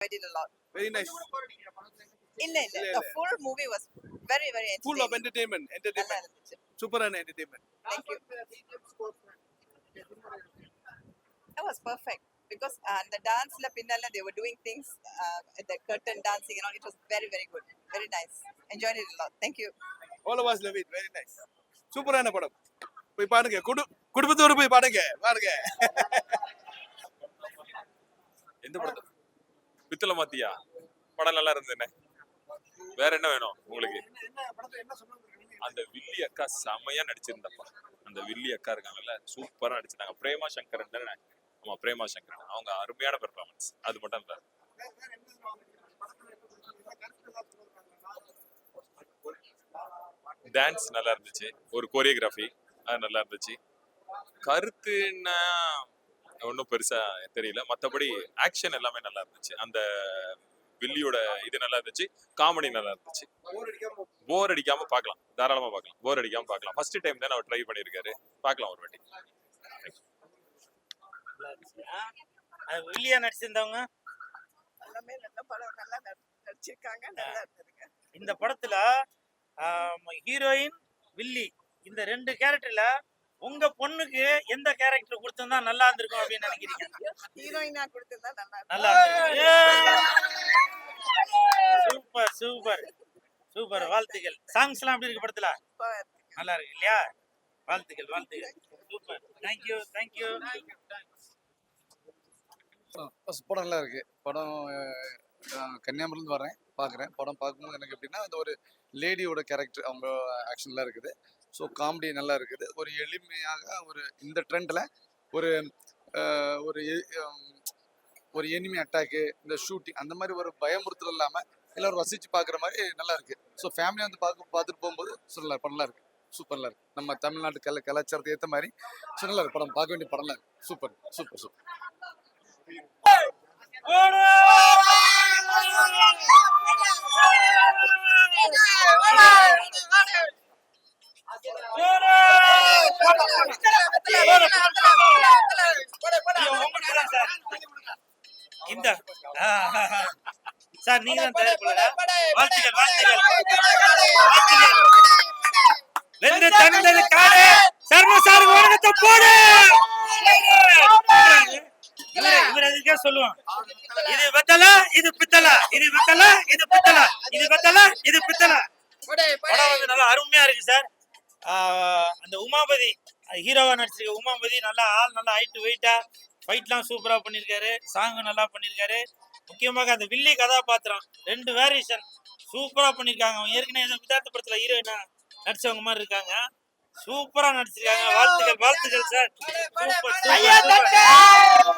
I did a lot. Very nice. The full movie was very, very entertaining. Full of entertainment. Super and entertainment. Thank you. That was perfect because the dance la pinnala they were doing things the curtain dancing and all. It was very, very good. Very nice. Enjoyed it a lot. Thank you. All of us love it. Very nice. Super ஆன படம். போய் பாருங்க. குடும்பத்தோட போய் பாருங்க. எந்த படத்தை பித்தளை மாத்தியா படம் நல்லா இருந்ததுன்னு வேற என்ன வேணும் உங்களுக்கு? அந்த வில்லி அக்கா செமையா நடிச்சிருந்தப்பா. அந்த வில்லி அக்கா இருக்காங்கல்ல சூப்பரா நடிச்சிருந்தாங்க. பிரேமா சங்கரன் தானே? ஆமா பிரேமா சங்கரன். அவங்க அருமையான பெர்ஃபார்மன்ஸ். அது மட்டும் இல்ல டான்ஸ் நல்லா இருந்துச்சு. ஒரு கோரியோகிராஃபி அது நல்லா இருந்துச்சு. கருத்துன்னா ஒன்றும் பெருசா தெரியல. மற்றபடி ஆக்ஷன் எல்லாமே நல்லா இருந்துச்சு. அந்த வில்லியோட இது நல்லா இருந்துச்சு. காமெடி நல்லா இருந்துச்சு. போர் அடிக்காம பார்க்கலாம். தாராளமா பார்க்கலாம். போர் அடிக்காம பார்க்கலாம். ஃபர்ஸ்ட் டைம் தான் அவர் ட்ரை பண்ணியிருக்காரு. பார்க்கலாம் ஒரு வாட்டி. வில்லியா நடிச்சிருந்தவங்க எல்லாமே நல்ல படம் நல்லா நடிச்சிருக்காங்க. நல்லா இருந்ததுங்க. இந்த படத்துல ஹீரோயின் வில்லி இந்த ரெண்டு கேரக்டர்ல உங்க பொண்ணுக்கு எந்த கேரக்டர் கொடுத்திருந்தா நல்லா இருந்திருக்கும் அப்படின்னு நினைக்கிறீங்க? ஹீரோயினா கொடுத்திருந்தா நல்லா சூப்பர் சூப்பர் சூப்பர். வாழ்த்துக்கள். சாங்ஸ் எல்லாம் எப்படி இருக்கு படத்துல? நல்லா இருக்கு இல்லையா? வாழ்த்துக்கள் வாழ்த்துக்கள். சூப்பர். Thank you thank you. படம் நல்லா இருக்கு. படம் கன்னியாகுமரியிலேருந்து வரேன் பார்க்குறேன். படம் பார்க்கும்போது எனக்கு எப்படின்னா அந்த ஒரு லேடியோட கேரக்டர் அவங்க ஆக்ஷன்லாம் இருக்குது. ஸோ காமெடி நல்லா இருக்குது. ஒரு எளிமையாக ஒரு இந்த ட்ரெண்டில் ஒரு ஒரு ஒரு எனிமி அட்டாக்கு இந்த ஷூட்டிங் அந்த மாதிரி ஒரு பயமுறுத்தல் இல்லாமல் எல்லோரும் ரசித்து பார்க்குற மாதிரி நல்லா இருக்குது. ஸோ ஃபேமிலியாக வந்து பார்த்துட்டு போகும்போது படம் நல்லா இருக்குது. சூப்பர்லாம் இருக்குது. நம்ம தமிழ்நாட்டு கலாச்சாரத்துக்கு ஏற்ற மாதிரி ஸோ நல்லா இருக்குது. படம் பார்க்க வேண்டிய படம்லாம் இருக்குது. Super super super. இந்த சார் நீங்க வாழ்த்துக்கள் வாழ்த்துக்கள். வென்று தந்தது காடு சர்வசார் உலகத்தை போடு. இவர் எதுக்கே சொல்லுவான் இது வெத்தல இது பித்தல இது வெத்தல இது பித்தல இது வெத்தல இது பித்தல. படம் வந்து நல்லா அருமையா இருக்கு சார். அந்த உமாபதி ஹீரோவா நடிச்சிருக்க உமாபதி நல்லா ஆள் நல்லா ஹைட் வெயிட்டா ஃபைட்லாம் சூப்பரா பண்ணிருக்காரு. சாங் நல்லா பண்ணிருக்காரு. முக்கியமாக அந்த வில்லி கதாபாத்திரம் 2 வேரியேஷன் சூப்பரா பண்ணிருக்காங்க. ஏற்கனவே விதார்த்த படத்துல ஹீரோயினா நடிச்சவங்க மாதிரி இருக்காங்க. சூப்பரா நடிச்சிருக்காங்க. வாழ்த்துக்கள் வாழ்த்துக்கள் சார். Super super.